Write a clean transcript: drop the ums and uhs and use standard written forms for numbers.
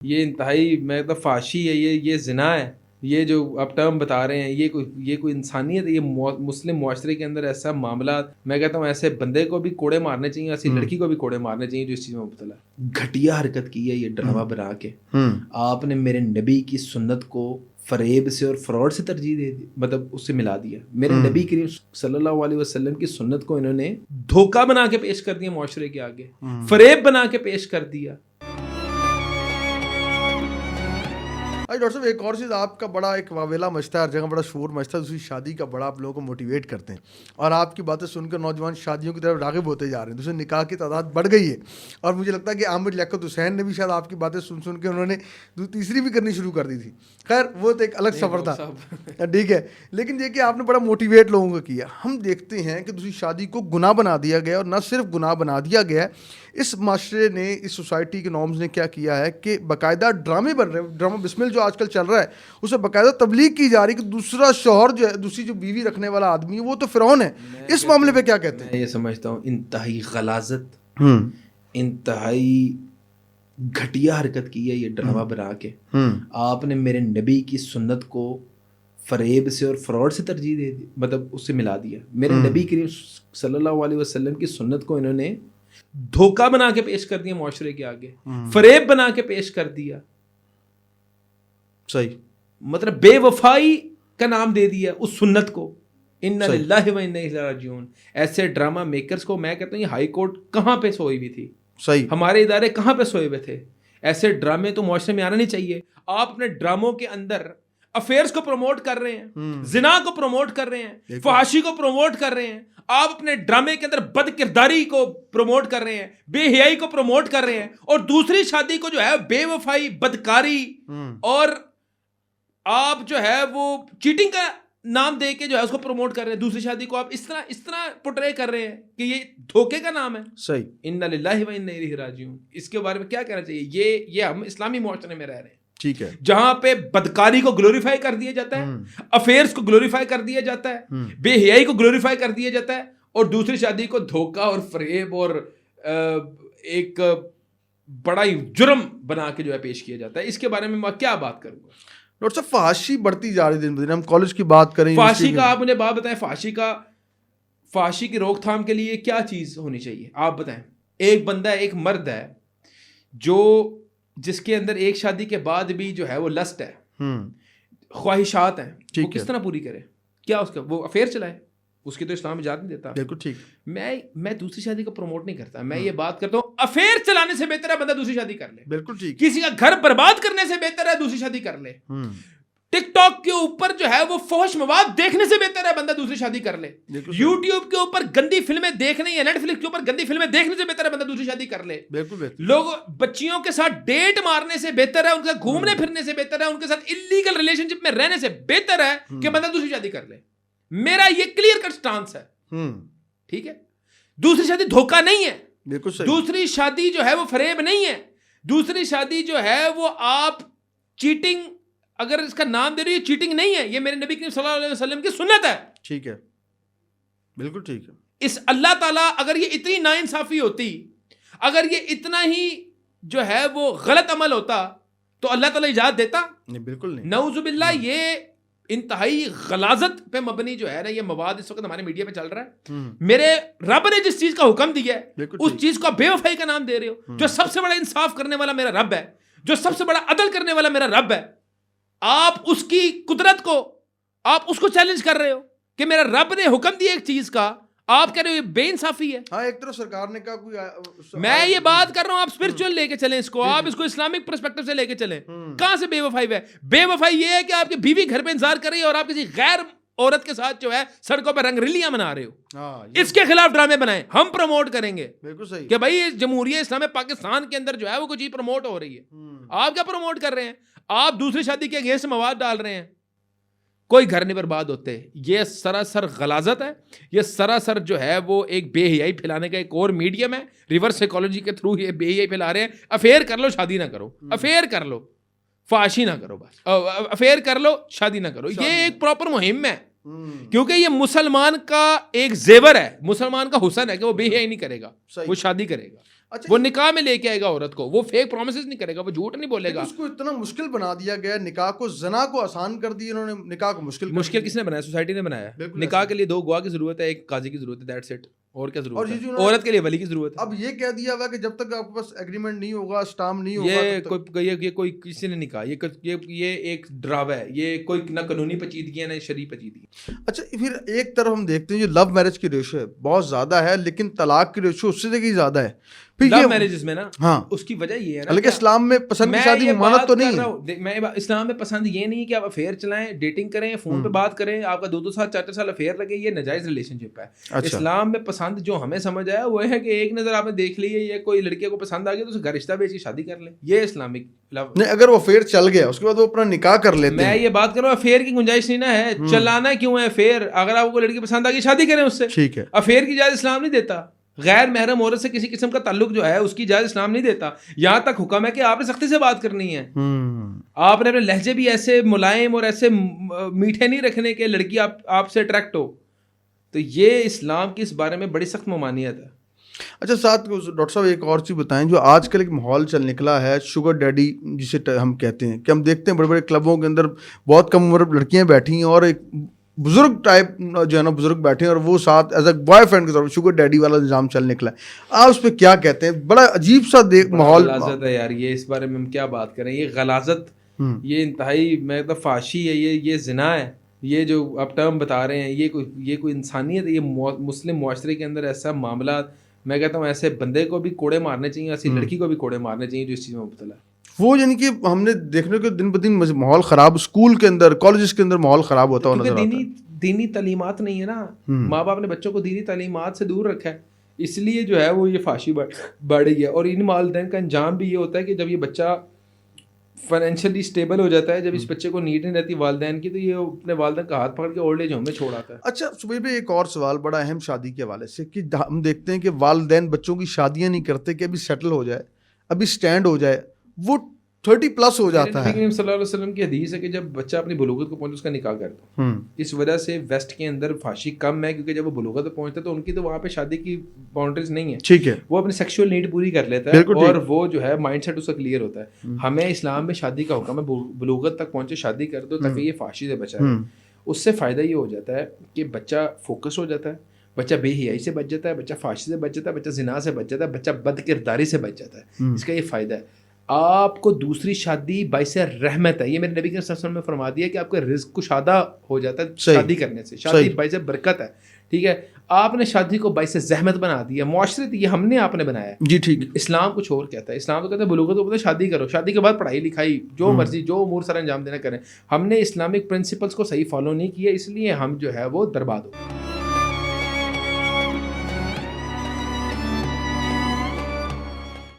یہ انتہائی میں تو فحاشی ہے، یہ زنا ہے، یہ جو آپ ٹرم بتا رہے ہیں، یہ کوئی انسانیت ہے؟ یہ مسلم معاشرے کے اندر ایسا معاملات، میں کہتا ہوں ایسے بندے کو بھی کوڑے مارنے چاہیے، ایسی لڑکی کو بھی کوڑے مارنے چاہیے جو اس چیز میں مبتلا ہے۔ گھٹیا حرکت کی ہے یہ ڈرامہ بنا کے، آپ نے میرے نبی کی سنت کو فریب سے اور فراڈ سے ترجیح دے دی، مطلب اس سے ملا دیا۔ میرے نبی کریم صلی اللہ علیہ وسلم کی سنت کو انہوں نے دھوکہ بنا کے پیش کر دیا، معاشرے کے آگے فریب بنا کے پیش کر دیا۔ ڈاکٹر صاحب ایک اور چیز، آپ کا بڑا ایک واویلا مچتا ہے، ہر جگہ بڑا شور مچتا ہے، دوسری شادی کا بڑا آپ لوگوں کو موٹیویٹ کرتے ہیں، اور آپ کی باتیں سن کر نوجوان شادیوں کی طرف راغب ہوتے جا رہے ہیں، دوسرے نکاح کی تعداد بڑھ گئی ہے، اور مجھے لگتا ہے کہ عامر لیاقت حسین نے بھی شاید آپ کی باتیں سن سن کے انہوں نے تیسری بھی کرنی شروع کر دی تھی۔ خیر وہ تو ایک الگ سفر تھا، ٹھیک ہے، لیکن یہ کہ آپ نے بڑا موٹیویٹ لوگوں کو کیا۔ ہم دیکھتے ہیں کہ دوسری شادی کو گناہ بنا دیا گیا، اور نہ صرف گناہ بنا دیا گیا ہے، اس معاشرے نے، اس سوسائٹی کے نارمز نے کیا کیا ہے کہ باقاعدہ ڈرامے بن رہے ہیں، ڈرامہ بسمل جو آج کل چل رہا ہے اسے باقاعدہ تبلیغ کی جا رہی کہ دوسرا شوہر جو ہے، دوسری جو بیوی رکھنے والا آدمی ہے وہ تو فرعون ہے۔ اس معاملے پہ کیا کہتے ہیں؟ میں یہ سمجھتا ہوں انتہائی غلاظت، انتہائی گھٹیا حرکت کی ہے یہ ڈرامہ بنا کے، آپ نے میرے نبی کی سنت کو فریب سے اور فراڈ سے ترجیح دے دی، مطلب اس سے ملا دیا۔ میرے نبی کریم صلی اللہ علیہ وسلم کی سنت کو انہوں نے دھوکہ بنا کے پیش کر دیا، معاشرے کے آگے فریب بنا کے پیش کر دیا، صحیح، مطلب بے وفائی کا نام دے دیا اس سنت کو۔ انا للہ و انا الیہ راجعون۔ ایسے ڈرامہ میکرز کو میں کہتا ہوں یہ ہائی کورٹ کہاں پہ سوئی ہوئی تھی، صحیح، ہمارے ادارے کہاں پہ سوئے ہوئے تھے؟ ایسے ڈرامے تو معاشرے میں آنا نہیں چاہیے۔ آپ اپنے ڈراموں کے اندر افیئرز کو پروموٹ کر رہے ہیں، زنا کو پروموٹ کر رہے ہیں، فحاشی کو پروموٹ کر رہے ہیں، آپ اپنے ڈرامے کے اندر بد کرداری کو پروموٹ کر رہے ہیں، بے حیائی کو پروموٹ کر رہے ہیں، اور دوسری شادی کو جو ہے بے وفائی، بدکاری اور آپ جو ہے وہ چیٹنگ کا نام دے کے جو ہے اس کو پروموٹ کر رہے ہیں۔ دوسری شادی کو آپ اس طرح پورٹرے کر رہے ہیں کہ یہ دھوکے کا نام ہے۔ صحیح، انا للہ و انا الیہ راجعون۔ اس کے بارے میں کیا کہنا چاہیے؟ یہ ہم اسلامی معاشرے میں رہ رہے ہیں، ٹھیک ہے، جہاں پہ بدکاری کو گلوریفائی کر دیا جاتا ہے، افیئرز کو گلوریفائی کر دیا جاتا ہے، بے حیائی کو گلوریفائی کر دیا جاتا ہے، اور دوسری شادی کو دھوکہ اور فریب اور ایک بڑا ہی جرم بنا کے جو ہے پیش کیا جاتا ہے۔ اس کے بارے میں میں کیا بات کروں گا؟ ڈاکٹر صاحب فحاشی بڑھتی جا رہی ہے دن بدن، ہم کالج کی بات کریں، فحاشی کا آپ مجھے بات بتائیں، فحاشی کی روک تھام کے لیے کیا چیز ہونی چاہیے آپ بتائیں؟ ایک بندہ ہے، ایک مرد ہے جس کے اندر ایک شادی کے بعد بھی جو ہے وہ لسٹ ہے، خواہشات ہیں، وہ کس طرح پوری کرے؟ کیا اس کا وہ افیئر چلائے؟ اس کی تو اسلام اجازت نہیں دیتا۔ بالکل ٹھیک، میں دوسری شادی کو پروموٹ نہیں کرتا، میں یہ بات کرتا ہوں افیئر چلانے سے بہتر ہے بندہ دوسری شادی کر لے۔ بالکل ٹھیک، کسی کا گھر برباد کرنے سے بہتر ہے دوسری شادی کر لے۔ ٹک ٹاک کے اوپر جو ہے وہ فحش مواد دیکھنے سے بہتر ہے بندہ دوسری شادی کر لے۔ یوٹیوب کے اوپر گندی فلمیں دیکھنے یا نیٹ فلکس کے اوپر گندی فلمیں دیکھنے سے بہتر ہے بندہ دوسری شادی کر لے۔ بالکل، لوگ بچیوں کے ساتھ ڈیٹ مارنے سے بہتر ہے، ان کے ساتھ گھومنے پھرنے سے بہتر ہے، ان کے ساتھ انلیگل ریلیشن شپ میں رہنے سے بہتر ہے کہ بندہ دوسری شادی کر لے۔ میرا یہ کلیئر کٹ سٹانس ہے، ٹھیک ہے؟ دوسری شادی دھوکہ نہیں ہے، بالکل صحیح، دوسری شادی جو ہے وہ فریب نہیں ہے، دوسری شادی جو ہے وہ آپ چیٹنگ، اگر اس کا نام دے رہی ہے، چیٹنگ نہیں ہے، یہ میرے نبی کریم صلی اللہ علیہ وسلم کی سنت ہے، ٹھیک ہے، بالکل ٹھیک ہے۔ اس اللہ تعالیٰ اگر یہ اتنی ناانصافی ہوتی، اگر یہ اتنا ہی جو ہے وہ غلط عمل ہوتا تو اللہ تعالیٰ اجازت دیتا؟ نہیں، بالکل نہیں، نعوذ باللہ۔ یہ انتہائی غلاظت پہ مبنی جو ہے نا یہ مواد اس وقت ہمارے میڈیا پہ چل رہا ہے۔ میرے رب نے جس چیز کا حکم دیا ہے اس چیز کو بے وفائی کا نام دے رہے ہو۔ جو سب سے بڑا انصاف کرنے والا میرا رب ہے، جو سب سے بڑا عدل کرنے والا میرا رب ہے، آپ اس کی قدرت کو، آپ اس کو چیلنج کر رہے ہو کہ میرا رب نے حکم دیا ایک چیز کا، آپ کہہ رہے ہو یہ بے انصافی ہے۔ ہاں، ایک طرف سرکار نے کہا کوئی، میں یہ بات کر رہا ہوں، آپ اسپرچل لے کے چلیں اس کو، آپ اس کو اسلامک پرسپیکٹو سے لے کے چلیں۔ کہاں سے بے وفائی ہے؟ بے وفائی یہ ہے کہ آپ کی بیوی گھر پہ انتظار کر رہی ہے اور آپ کسی غیر عورت کے ساتھ جو ہے سڑکوں پہ رنگ ریلیاں منا رہے ہو۔ اس کے خلاف ڈرامے بنائیں، ہم پروموٹ کریں گے بالکل صحیح کہ بھائی جمہوریہ اسلامی پاکستان کے اندر جو ہے وہ کوئی چیز پروموٹ ہو رہی ہے، آپ کیا پروموٹ کر رہے ہیں؟ آپ دوسری شادی کے اگینسٹ مواد ڈال رہے ہیں، کوئی گھر نہیں برباد ہوتے۔ یہ سراسر غلاظت ہے، یہ سراسر جو ہے وہ ایک بے حیائی پھیلانے کا ایک اور میڈیم ہے۔ ریورس سائیکالوجی کے تھرو یہ بے حیائی پھیلا رہے ہیں۔ افیئر کر لو، شادی نہ کرو، افیئر کر لو، فحاشی نہ کرو، بس افیئر کر لو، شادی نہ کرو۔ یہ ایک پراپر مہم ہے، کیونکہ یہ مسلمان کا ایک زیور ہے، مسلمان کا حسن ہے کہ وہ بے حیائی نہیں کرے گا، وہ شادی کرے گا۔ وہ نکاح میں لے کے آئے گا عورت کو, وہ فیک پرومسز نہیں کرے گا, وہ جھوٹ نہیں بولے گا. اس کو اتنا مشکل بنا دیا گیا, نکاح کو, زنا کو آسان کر دیا انہوں نے, نکاح کو مشکل کس نے بنایا؟ سوسائٹی نے بنایا. نکاح کے لیے 2 گواہ کی ضرورت ہے, ایک قاضی کی ضرورت ہے, دیٹس اٹ. اور کیا ضرورت ہے؟ عورت کے لیے ولی کی ضرورت ہے. اب یہ کہہ دیا ہوا کہ جب تک آپ کے پاس ایگریمنٹ نہیں ہوگا, اسٹامپ نہیں ہوگا, یہ کوئی کسی نے نہیں کہا, یہ ایک ڈراوا ہے, یہ کوئی نہ قانونی پیچیدگی ہے نہ شرعی پیچیدگی. اچھا پھر ایک طرف ہم دیکھتے ہیں جو لو میرج کی ریشو ہے بہت زیادہ ہے, لیکن طلاق کی ریشو اس سے زیادہ ہے. لو میرجز میں نا, ہاں, اس کی وجہ یہ ہے نا, لیکن اسلام میں پسند کی شادی ممانعت تو نہیں ہے. میں اسلام میں پسند یہ نہیں کہ آپ افیئر چلائیں, ڈیٹنگ کریں, فون پہ بات کریں, آپ کا 2 سال 4 سال افیئر لگے, یہ ناجائز ریلیشن شپ ہے. اسلام میں پسند جو ہمیں سمجھ آیا وہ ہے کہ ایک نظر آپ نے دیکھ لی ہے, یہ کوئی لڑکے کو پسند آ گیا تو اسے گھر رشتہ بیچ کے شادی کر لیں, یہ اسلامک لو. نہیں, اگر وہ افیئر چل گیا اس کے بعد وہ اپنا نکاح کر لیتے ہیں. میں یہ بات کر رہا ہوں افیئر کی گنجائش نہیں نا ہے, چلانا کیوں ہے افیئر؟ اگر آپ کو لڑکی پسند آ گئی شادی کریں اس سے, ٹھیک ہے. افیئر کی اجازت اسلام نہیں دیتا. غیر محرم عورت سے کسی قسم کا تعلق جو ہے اس کی اجازت اسلام نہیں دیتا. یہاں تک حکم ہے کہ آپ نے سختی سے بات کرنی ہے, آپ نے اپنے لہجے بھی ایسے ملائم اور ایسے میٹھے نہیں رکھنے کہ لڑکی آپ سے اٹریکٹ ہو. تو یہ اسلام کی اس بارے میں بڑی سخت ممانعت ہے. اچھا ساتھ ڈاکٹر صاحب ایک اور چیز بتائیں, جو آج کل ایک ماحول چل نکلا ہے شوگر ڈیڈی جسے ہم کہتے ہیں, کہ ہم دیکھتے ہیں بڑے بڑے کلبوں کے اندر بہت کم عمر لڑکیاں بیٹھی ہیں اور ایک بزرگ ٹائپ جو ہے نا بزرگ بیٹھے ہیں اور وہ ساتھ ایز اے بوائے فرینڈ کے طور پر شوگر ڈیڈی والا نظام چل نکلا ہے. آپ اس پہ کیا کہتے ہیں؟ بڑا عجیب سا ماحول غلاظت ہے یار, یہ اس بارے میں ہم کیا بات کریں. یہ غلاظت, یہ انتہائی میں تو فحشی ہے, یہ زنا ہے. یہ جو آپ ٹرم بتا رہے ہیں یہ کوئی انسانیت ہے؟ یہ مسلم معاشرے کے اندر ایسا معاملات, میں کہتا ہوں ایسے بندے کو بھی کوڑے مارنے چاہیے, ایسی لڑکی کو بھی کوڑے مارنے چاہیے جو اس چیز میں مبتلا ہے. وہ یعنی کہ ہم نے دیکھنے کو دن بدن ماحول خراب, اسکول کے اندر کالجز کے اندر ماحول خراب ہوتا ہوا نظر آتا ہے. دینی تعلیمات نہیں ہے نا, ماں باپ نے بچوں کو دینی تعلیمات سے دور رکھا ہے, اس لیے جو ہے وہ یہ فحاشی بڑھ رہی ہے. اور ان والدین کا انجام بھی یہ ہوتا ہے کہ جب یہ بچہ فائنینشلی اسٹیبل ہو جاتا ہے, جب اس بچے کو نیڈ نہیں رہتی والدین کی, تو یہ اپنے والدین کا ہاتھ پکڑ کے اولڈ ایج ہوم میں چھوڑ آتا ہے. اچھا صبح پہ ایک اور سوال بڑا اہم شادی کے حوالے سے, کہ ہم دیکھتے ہیں کہ والدین بچوں کی شادیاں نہیں کرتے کہ ابھی سیٹل ہو جائے, ابھی اسٹینڈ ہو جائے, وہ 30+ ہو جاتا ہے. نبی صلی اللہ علیہ وسلم کی حدیث ہے کہ جب بچہ اپنی بلوغت کو پہنچے اس کا نکاح کر دو. اس وجہ سے ویسٹ کے اندر فحاشی کم ہے, کیونکہ جب وہ بلوغت پہ پہنچتا ہے تو ان کی تو وہاں پہ شادی کی باؤنڈریز نہیں ہے. ٹھیک ہے, وہ اپنی سیکشول نیڈ پوری کر لیتا ہے اور وہ جو ہے مائنڈ سیٹ اس کا کلیئر ہوتا ہے. ہمیں اسلام میں شادی کا حکم ہے بلوغت تک پہنچے شادی کر دو تاکہ یہ فحاشی سے بچا ہے. اس سے فائدہ یہ ہو جاتا ہے کہ بچہ فوکس ہو جاتا ہے, بچہ بے حیائی سے بچ جاتا ہے, بچہ فحاشی سے بچ جاتا ہے, بچہ زنا سے بچ جاتا ہے, بچہ بد کرداری سے بچ جاتا ہے. اس کا یہ فائدہ ہے. آپ کو دوسری شادی باعث رحمت ہے, یہ میرے نبی کے صلی اللہ علیہ وسلم نے فرما دیا کہ آپ کا رزق کشادہ ہو جاتا ہے شادی کرنے سے. شادی باعث برکت ہے, ٹھیک ہے. آپ نے شادی کو باعث زحمت بنا دیا, معاشرت یہ ہم نے آپ نے بنایا ہے. جی ٹھیک. اسلام کچھ اور کہتا ہے, اسلام تو کہتا ہے بلوغت تو شادی کرو, شادی کے بعد پڑھائی لکھائی جو مرضی جو امور سر انجام دینا کریں. ہم نے اسلامک پرنسپلس کو صحیح فالو نہیں کیا, اس لیے ہم جو ہے وہ برباد ہو.